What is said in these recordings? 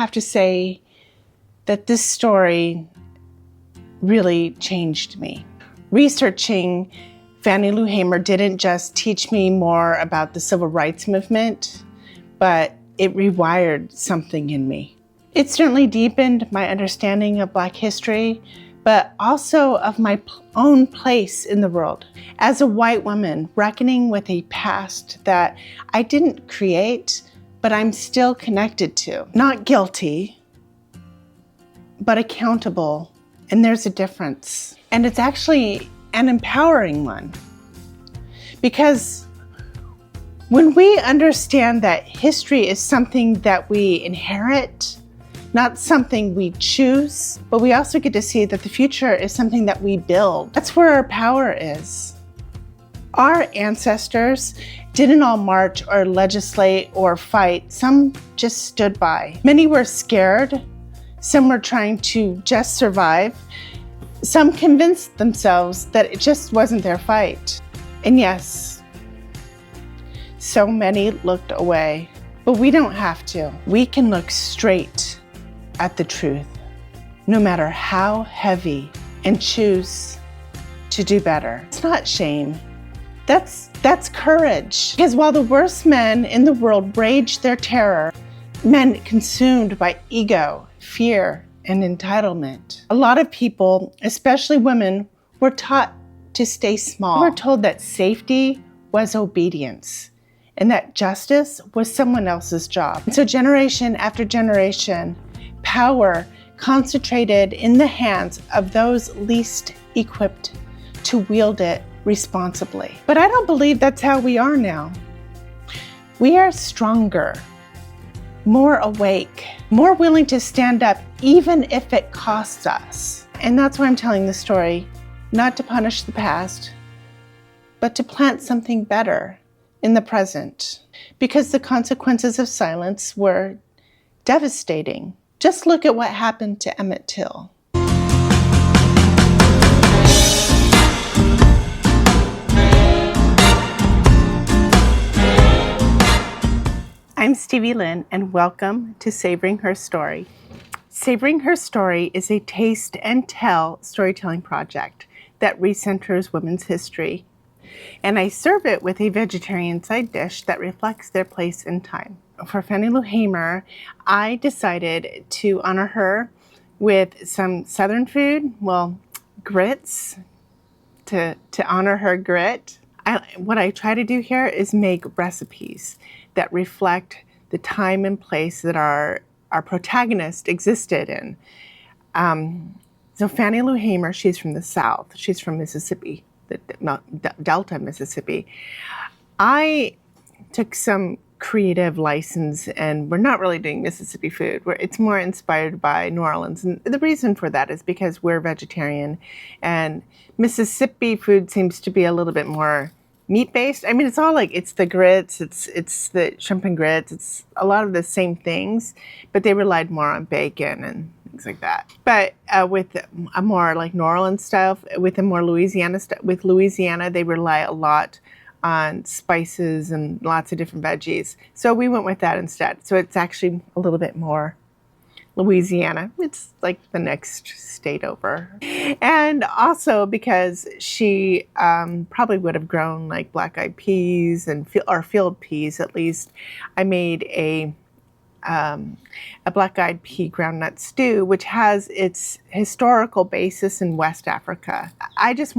have to say that this story really changed me. Researching Fannie Lou Hamer didn't just teach me more about the civil rights movement, but it rewired something in me. It certainly deepened my understanding of Black history, but also of my own place in the world. As a white woman, reckoning with a past that I didn't create, but I'm still connected to. Not guilty, but accountable. And there's a difference. And it's actually an empowering one. Because when we understand that history is something that we inherit, not something we choose, but we also get to see that the future is something that we build. That's where our power is. Our ancestors didn't all march or legislate or fight. Some just stood by. Many were scared. Some were trying to just survive. Some convinced themselves that it just wasn't their fight. And yes, so many looked away, but we don't have to. We can look straight at the truth, no matter how heavy, and choose to do better. It's not shame. That's courage. Because while the worst men in the world raged their terror, men consumed by ego, fear, and entitlement. A lot of people, especially women, were taught to stay small. We were told that safety was obedience and that justice was someone else's job. And so generation after generation, power concentrated in the hands of those least equipped to wield it responsibly. But I don't believe that's how we are now. We are stronger, more awake, more willing to stand up even if it costs us. And that's why I'm telling the story, not to punish the past, but to plant something better in the present. Because the consequences of silence were devastating. Just look at what happened to Emtt Till. I'm Stevie Lynn, and welcome to Savoring Her Story. Savoring Her Story is a taste and tell storytelling project that recenters women's history, and I serve it with a vegetarian side dish that reflects their place in time. For Fannie Lou Hamer, I decided to honor her with some Southern food, grits, to honor her grit. What I try to do here is make recipes that reflect the time and place that our protagonist existed in. So Fannie Lou Hamer, she's from the South. She's from Mississippi, Delta, Mississippi. I took some creative license, and we're not really doing Mississippi food. It's more inspired by New Orleans. And the reason for that is because we're vegetarian, and Mississippi food seems to be a little bit more meat-based. I mean, it's all it's the grits, it's the shrimp and grits, it's a lot of the same things, but they relied more on bacon and things like that. But with a more like New Orleans style, with a more Louisiana style, with Louisiana, they rely a lot on spices and lots of different veggies. So we went with that instead. So it's actually a little bit more Louisiana. It's like the next state over. And also because she probably would have grown like black-eyed peas or field peas at least, I made a black-eyed pea groundnut stew, which has its historical basis in West Africa. I just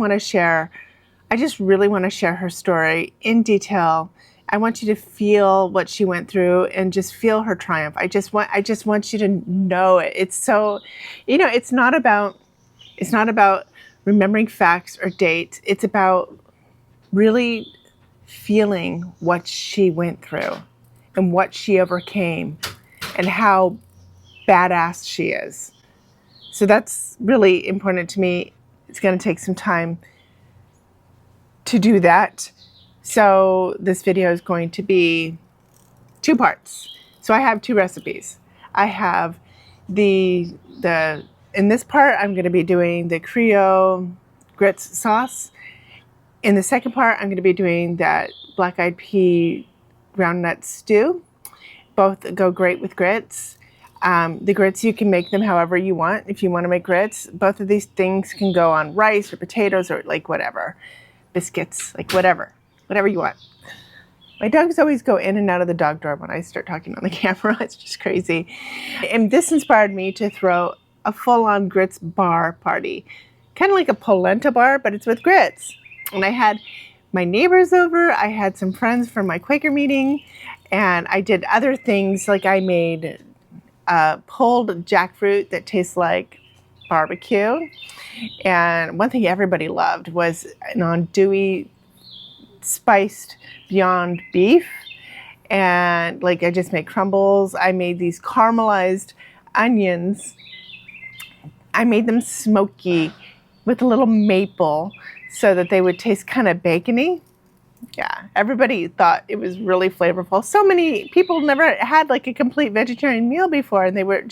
really want to share her story in detail. I want you to feel what she went through and just feel her triumph. I just want you to know it. It's so, it's not about remembering facts or dates. It's about really feeling what she went through and what she overcame and how badass she is. So that's really important to me. It's going to take some time to do that. So this video is going to be 2 parts. So I have 2 recipes. I have in this part, I'm going to be doing the Creole grits sauce. In the second part, I'm going to be doing that black-eyed pea groundnut stew. Both go great with grits. The grits, you can make them however you want. If you want to make grits, both of these things can go on rice or potatoes or like whatever, biscuits, like whatever you want. My dogs always go in and out of the dog door when I start talking on the camera. It's just crazy. And this inspired me to throw a full-on grits bar party. Kind of like a polenta bar, but it's with grits. And I had my neighbors over. I had some friends from my Quaker meeting. And I did other things, like I made pulled jackfruit that tastes like barbecue. And one thing everybody loved was an andouille spiced Beyond Beef, and like I just made crumbles. I made these caramelized onions. I made them smoky with a little maple so that they would taste kind of bacony. Yeah, everybody thought it was really flavorful. So many people never had like a complete vegetarian meal before, and they were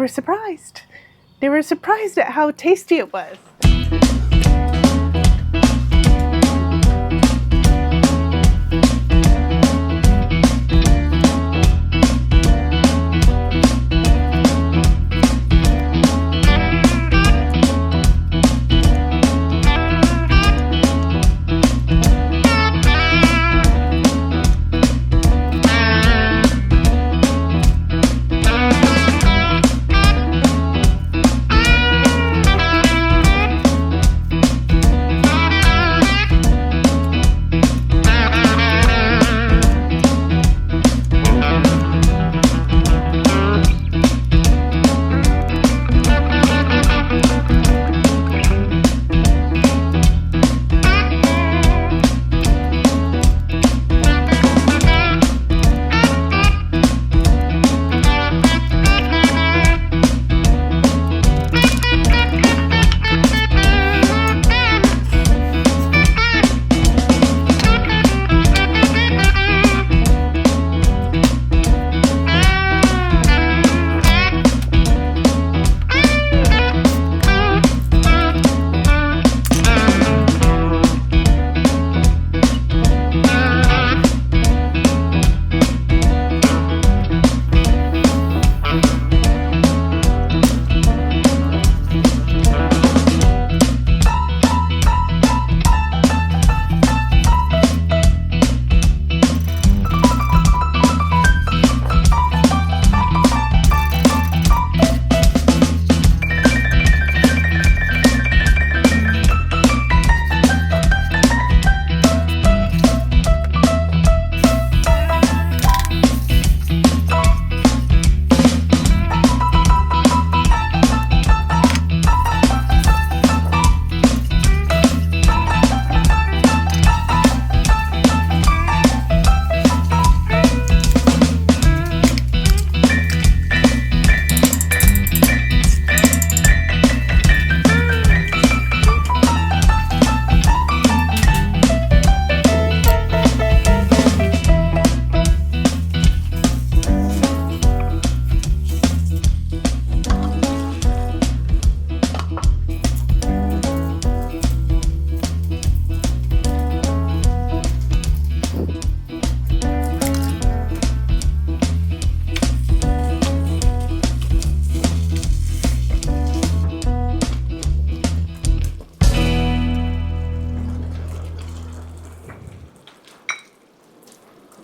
surprised. They were surprised at how tasty it was.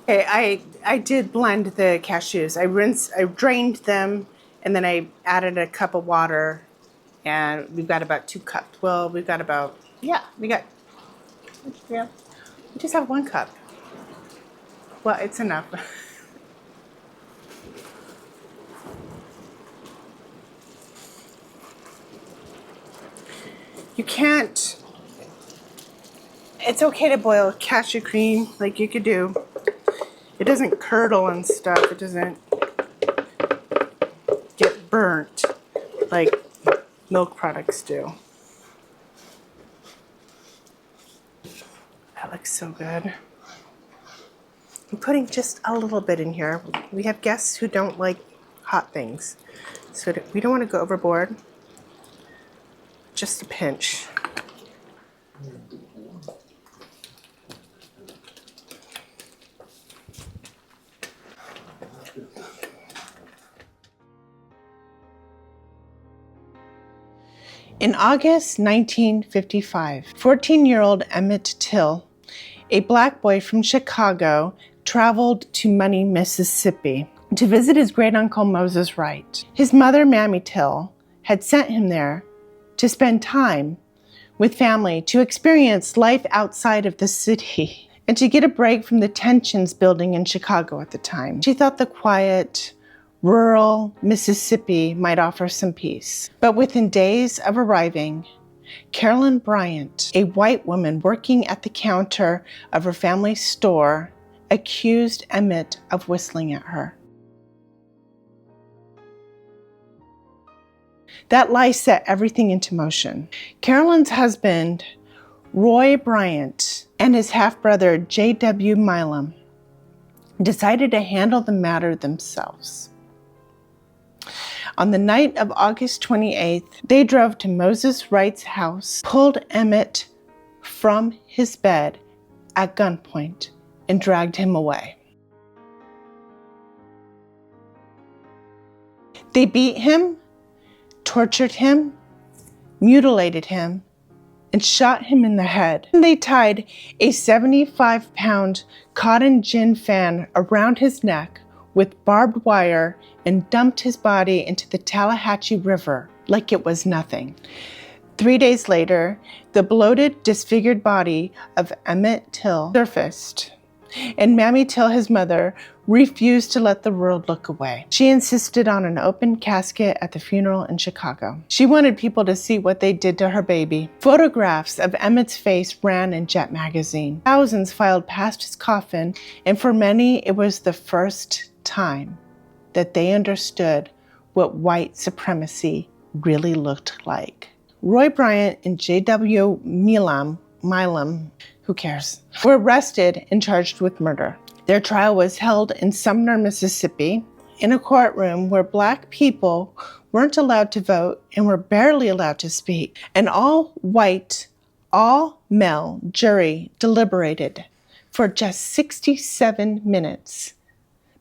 Okay, I did blend the cashews. I drained them, and then I added a cup of water, and we've got about 2 cups. Well, we got, yeah, we just have 1 cup. Well, it's enough. You can't, it's okay to boil cashew cream like you could do. It doesn't curdle and stuff. It doesn't get burnt like milk products do. That looks so good. I'm putting just a little bit in here. We have guests who don't like hot things, so we don't want to go overboard. Just a pinch. In August 1955, 14-year-old Emtt Till, a black boy from Chicago, traveled to Money, Mississippi to visit his great-uncle Moses Wright. His mother, Mammy Till, had sent him there to spend time with family, to experience life outside of the city, and to get a break from the tensions building in Chicago at the time. She thought the quiet, rural Mississippi might offer some peace. But within days of arriving, Carolyn Bryant, a white woman working at the counter of her family's store, accused Emmet of whistling at her. That lie set everything into motion. Carolyn's husband, Roy Bryant, and his half-brother, J.W. Milam, decided to handle the matter themselves. On the night of August 28th, they drove to Moses Wright's house, pulled Emmet from his bed at gunpoint, and dragged him away. They beat him, tortured him, mutilated him, and shot him in the head. They tied a 75-pound cotton gin fan around his neck with barbed wire and dumped his body into the Tallahatchie River like it was nothing. 3 days later, the bloated, disfigured body of Emtt Till surfaced, and Mammy Till, his mother, refused to let the world look away. She insisted on an open casket at the funeral in Chicago. She wanted people to see what they did to her baby. Photographs of Emmett's face ran in Jet magazine. Thousands filed past his coffin, and for many, it was the first time that they understood what white supremacy really looked like. Roy Bryant and J.W. Milam, who cares, were arrested and charged with murder. Their trial was held in Sumner, Mississippi, in a courtroom where black people weren't allowed to vote and were barely allowed to speak. An all-white, all-male jury deliberated for just 67 minutes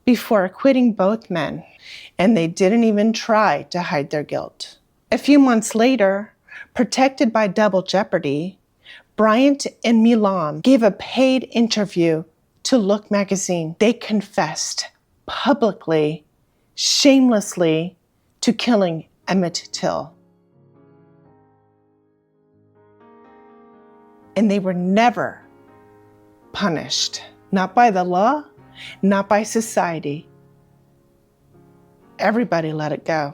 before acquitting both men, and they didn't even try to hide their guilt. A few months later, protected by double jeopardy, Bryant and Milam gave a paid interview to Look magazine. They confessed publicly, shamelessly, to killing Emtt Till. And they were never punished, not by the law, not by society. Everybody let it go.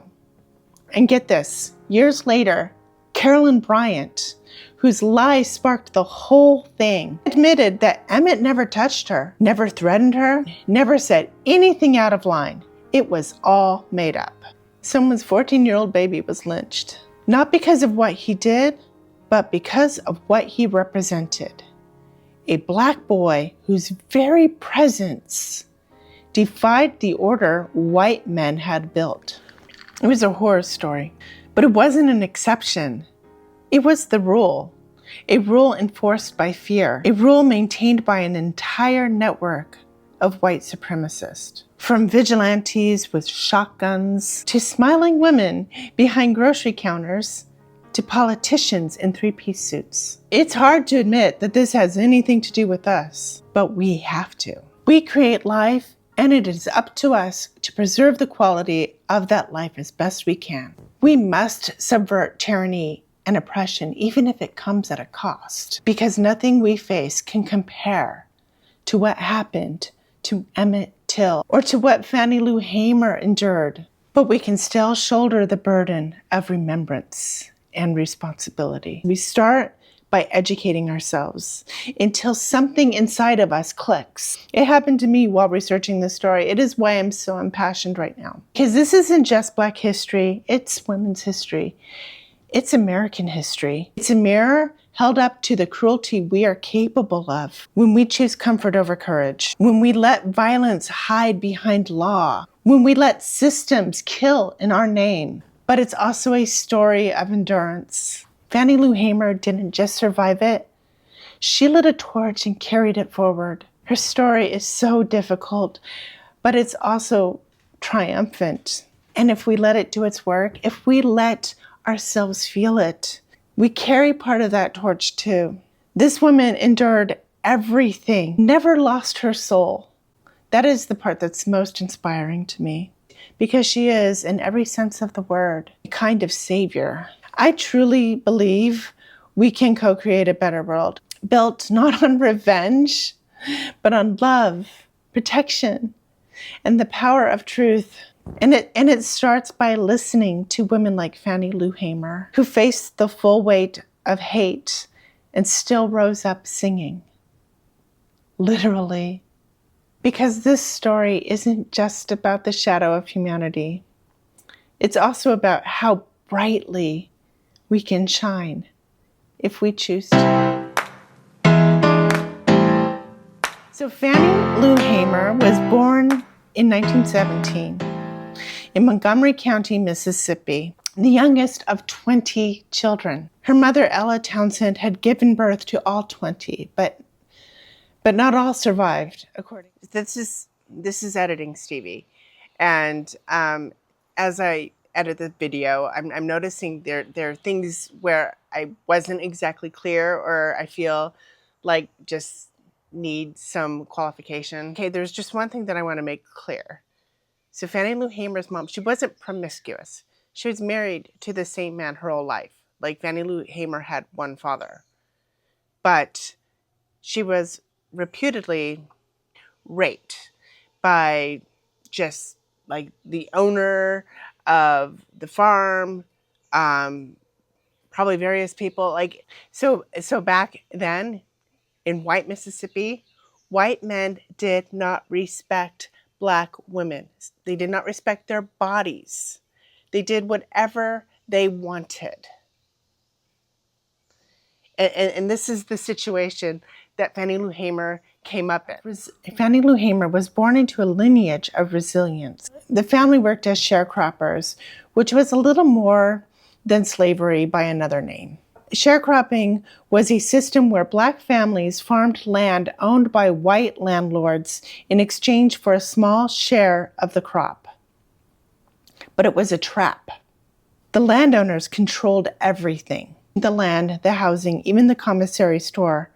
And get this, years later, Carolyn Bryant, whose lies sparked the whole thing, admitted that Emmet never touched her, never threatened her, never said anything out of line. It was all made up. Someone's 14-year-old baby was lynched, not because of what he did, but because of what he represented. A black boy whose very presence defied the order white men had built. It was a horror story, but it wasn't an exception. It was the rule. A rule enforced by fear. A rule maintained by an entire network of white supremacists. From vigilantes with shotguns, to smiling women behind grocery counters, to politicians in three-piece suits. It's hard to admit that this has anything to do with us, but we have to. We create life, and it is up to us to preserve the quality of that life as best we can. We must subvert tyranny and oppression, even if it comes at a cost, because nothing we face can compare to what happened to Emtt Till or to what Fannie Lou Hamer endured. But we can still shoulder the burden of remembrance and responsibility. We start by educating ourselves until something inside of us clicks. It happened to me while researching this story. It is why I'm so impassioned right now, because this isn't just Black history, it's women's history. It's American history. It's a mirror held up to the cruelty we are capable of when we choose comfort over courage, when we let violence hide behind law, when we let systems kill in our name. But it's also a story of endurance. Fannie Lou Hamer didn't just survive it. She lit a torch and carried it forward. Her story is so difficult, but it's also triumphant. And if we let it do its work, if we let ourselves feel it. We carry part of that torch too. This woman endured everything, never lost her soul. That is the part that's most inspiring to me, because she is, in every sense of the word, a kind of savior. I truly believe we can co-create a better world, built not on revenge, but on love, protection, and the power of truth. And it starts by listening to women like Fannie Lou Hamer, who faced the full weight of hate and still rose up singing. Literally. Because this story isn't just about the shadow of humanity. It's also about how brightly we can shine if we choose to. So Fannie Lou Hamer was born in 1917 in Montgomery County, Mississippi, the youngest of 20 children. Her mother, Ella Townsend, had given birth to all 20, but not all survived. This is editing, Stevie, and as I edit the video, I'm noticing there are things where I wasn't exactly clear, or I feel like just need some qualification. Okay, there's just one thing that I want to make clear. So Fannie Lou Hamer's mom, she wasn't promiscuous. She was married to the same man her whole life. Like Fannie Lou Hamer had one father. But she was reputedly raped by just like the owner of the farm, probably various people. Like so back then in white Mississippi, white men did not respect Black women. They did not respect their bodies. They did whatever they wanted. And this is the situation that Fannie Lou Hamer came up in. Fannie Lou Hamer was born into a lineage of resilience. The family worked as sharecroppers, which was a little more than slavery by another name. Sharecropping was a system where Black families farmed land owned by white landlords in exchange for a small share of the crop. But it was a trap. The landowners controlled everything: the land, the housing, even the commissary store,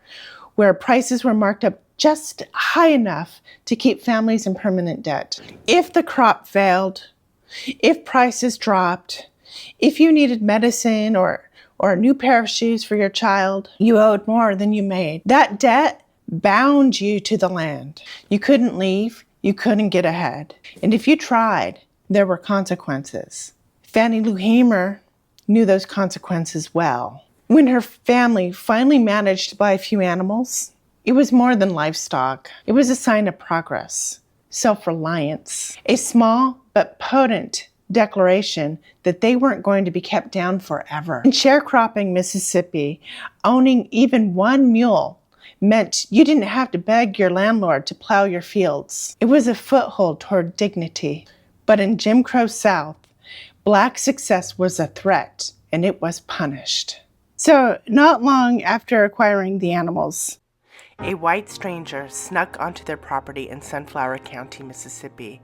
where prices were marked up just high enough to keep families in permanent debt. If the crop failed, if prices dropped, if you needed medicine or a new pair of shoes for your child, you owed more than you made. That debt bound you to the land. You couldn't leave, you couldn't get ahead. And if you tried, there were consequences. Fannie Lou Hamer knew those consequences well. When her family finally managed to buy a few animals, it was more than livestock. It was a sign of progress, self-reliance, a small but potent declaration that they weren't going to be kept down forever. In sharecropping Mississippi, owning even one mule meant you didn't have to beg your landlord to plow your fields. It was a foothold toward dignity. But in Jim Crow South, Black success was a threat, and it was punished. So, not long after acquiring the animals, a white stranger snuck onto their property in Sunflower County, Mississippi,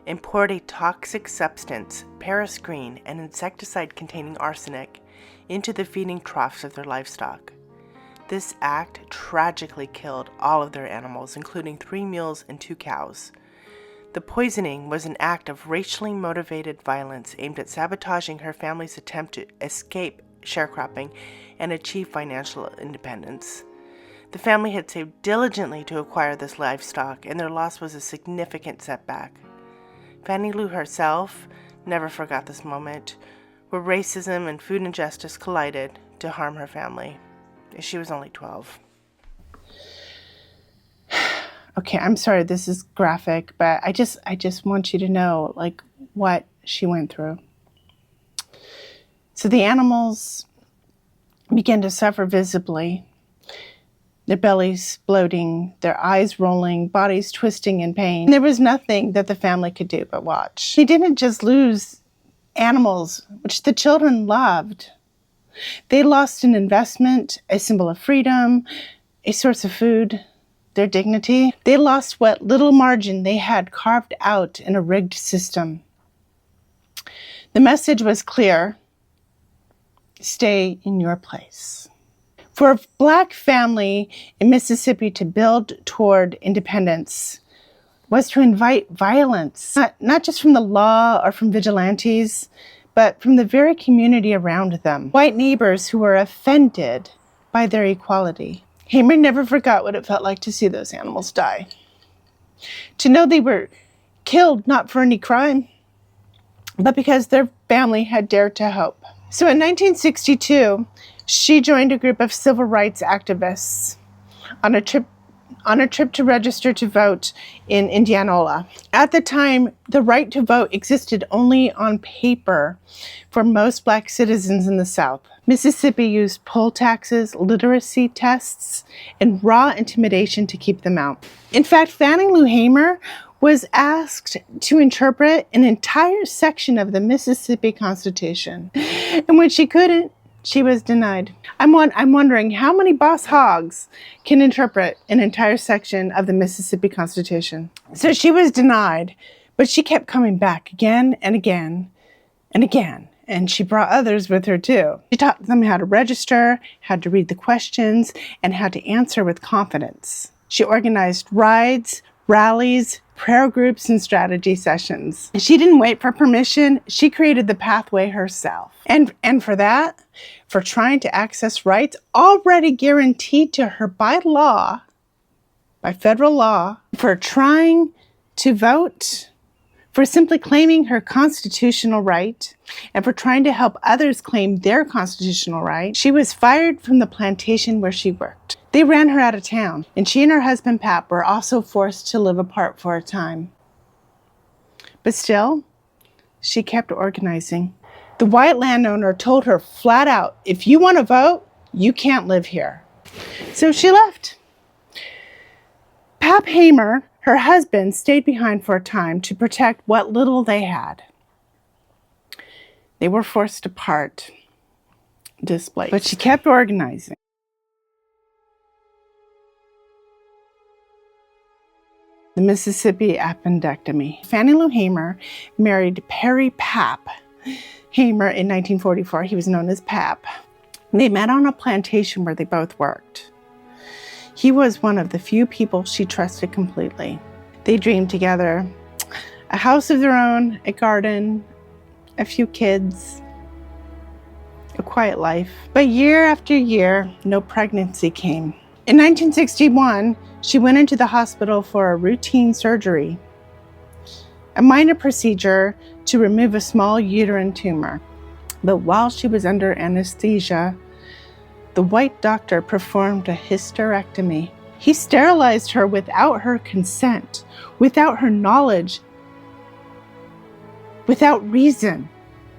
and poured a toxic substance, Paris green, an insecticide containing arsenic, into the feeding troughs of their livestock. This act tragically killed all of their animals, including 3 mules and 2 cows. The poisoning was an act of racially motivated violence aimed at sabotaging her family's attempt to escape sharecropping and achieve financial independence. The family had saved diligently to acquire this livestock, and their loss was a significant setback. Fannie Lou herself never forgot this moment, where racism and food injustice collided to harm her family. She was only 12. Okay, I'm sorry this is graphic, but I just want you to know like what she went through. So the animals began to suffer visibly. Their bellies bloating, their eyes rolling, bodies twisting in pain. There was nothing that the family could do but watch. They didn't just lose animals, which the children loved. They lost an investment, a symbol of freedom, a source of food, their dignity. They lost what little margin they had carved out in a rigged system. The message was clear. stay in your place. For a Black family in Mississippi to build toward independence was to invite violence, not just from the law or from vigilantes, but from the very community around them. White neighbors who were offended by their equality. Hamer never forgot what it felt like to see those animals die. To know they were killed not for any crime, but because their family had dared to hope. So in 1962, she joined a group of civil rights activists on a trip to register to vote in Indianola. At the time, the right to vote existed only on paper for most Black citizens in the South. Mississippi used poll taxes, literacy tests, and raw intimidation to keep them out. In fact, Fannie Lou Hamer was asked to interpret an entire section of the Mississippi Constitution, and when she couldn't, she was denied. I'm wondering how many boss hogs can interpret an entire section of the Mississippi Constitution. So she was denied, but she kept coming back again and again and again. And she brought others with her too. She taught them how to register, how to read the questions, and how to answer with confidence. She organized rides, rallies, prayer groups, and strategy sessions. She didn't wait for permission. She created the pathway herself. And for that, for trying to access rights already guaranteed to her by law, by federal law, for trying to vote, for simply claiming her constitutional right, and for trying to help others claim their constitutional right, she was fired from the plantation where she worked. They ran her out of town, and she and her husband, Pap, were also forced to live apart for a time. But still, she kept organizing. The white landowner told her flat out, if you want to vote, you can't live here. So she left. Pap Hamer, her husband, stayed behind for a time to protect what little they had. They were forced apart, displaced. But she kept organizing. The Mississippi Appendecttomy. Fannie Lou Hamer married Perry Pap Hamer in 1944. He was known as Pap. They met on a plantation where they both worked. He was one of the few people she trusted completely. They dreamed together a house of their own, a garden, a few kids, a quiet life. But year after year, no pregnancy came. In 1961, she went into the hospital for a routine surgery, a minor procedure to remove a small uterine tumor. But while she was under anesthesia, the white doctor performed a hysterectomy. He sterilized her without her consent, without her knowledge, without reason.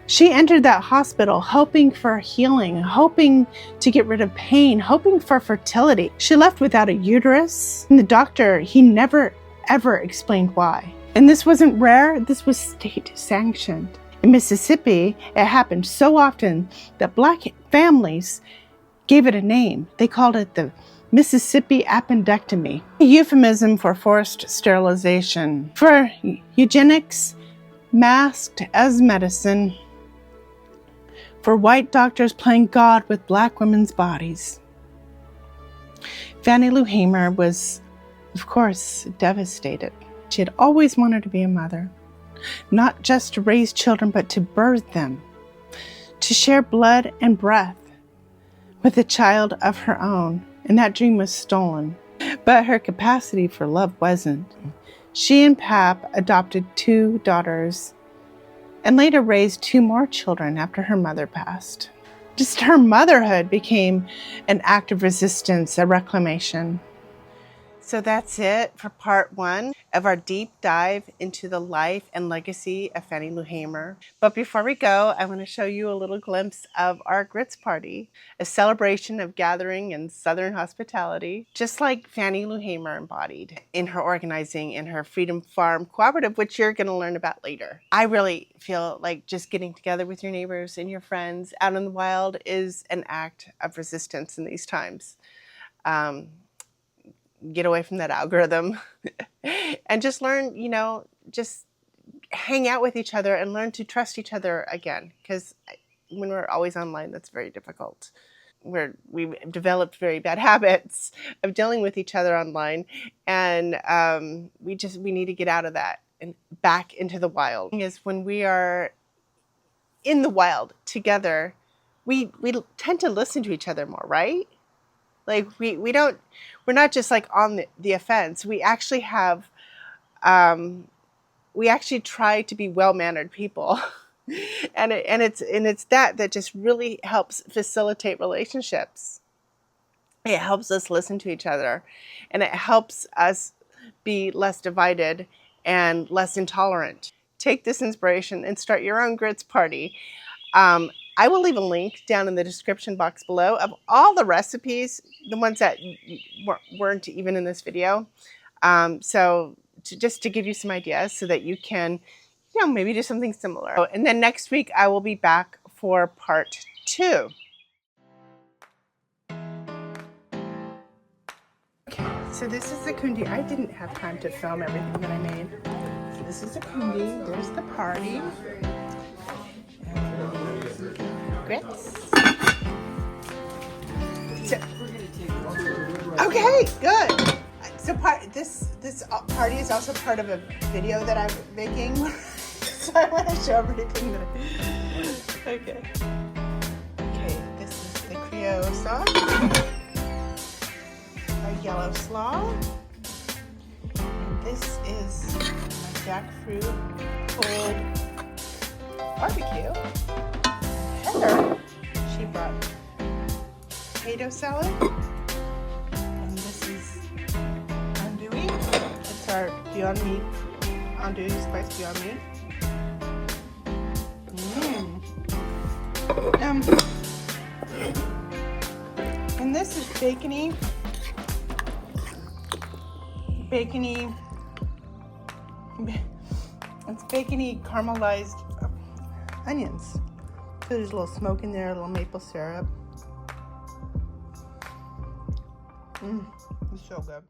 She entered that hospital hoping for healing, hoping to get rid of pain, hoping for fertility. She left without a uterus, and the doctor, he never, ever explained why. And this wasn't rare, this was state-sanctioned. In Mississippi, it happened so often that Black families gave it a name. They called it the Mississippi Appendecttomy, a euphemism for forced sterilization, for eugenics masked as medicine, for white doctors playing God with Black women's bodies. Fannie Lou Hamer was, of course, devastated. She had always wanted to be a mother, not just to raise children, but to birth them, to share blood and breath with a child of her own, and that dream was stolen. But her capacity for love wasn't. She and Pap adopted 2 daughters and later raised 2 more children after her mother passed. Just her motherhood became an act of resistance, a reclamation. So that's it for part 1 of our deep dive into the life and legacy of Fannie Lou Hamer. But before we go, I want to show you a little glimpse of our grits party, a celebration of gathering and Southern hospitality, just like Fannie Lou Hamer embodied in her organizing in her Freedom Farm Cooperative, which you're going to learn about later. I really feel like just getting together with your neighbors and your friends out in the wild is an act of resistance in these times. Get away from that algorithm and just learn, just hang out with each other and learn to trust each other again. Because when we're always online, that's very difficult. We've developed very bad habits of dealing with each other online, and we need to get out of that and back into the wild. Is when we are in the wild together, we tend to listen to each other more, right? Like we're not just like on the offense. We actually have we actually try to be well-mannered people. and it's that just really helps facilitate relationships. It helps us listen to each other, and it helps us be less divided and less intolerant. Take this inspiration and start your own grits party. I will leave a link down in the description box below of all the recipes, the ones that weren't even in this video. Just to give you some ideas so that you can, maybe do something similar. And then next week I will be back for part 2. Okay, so this is the kundi. I didn't have time to film everything that I made. So this is the kundi. There's the party. Grits. So, okay, good. So this party is also part of a video that I'm making. So I want to show everything that okay. Okay, this is the Creole sauce. Our yellow slaw. And this is my jackfruit pulled barbecue. Heather, she brought potato salad. And this is andouille. It's our Beyond Meat, andouille spice Beyond Meat. And this is bacony, it's bacony caramelized onions. So there's a little smoke in there, a little maple syrup. It's so good.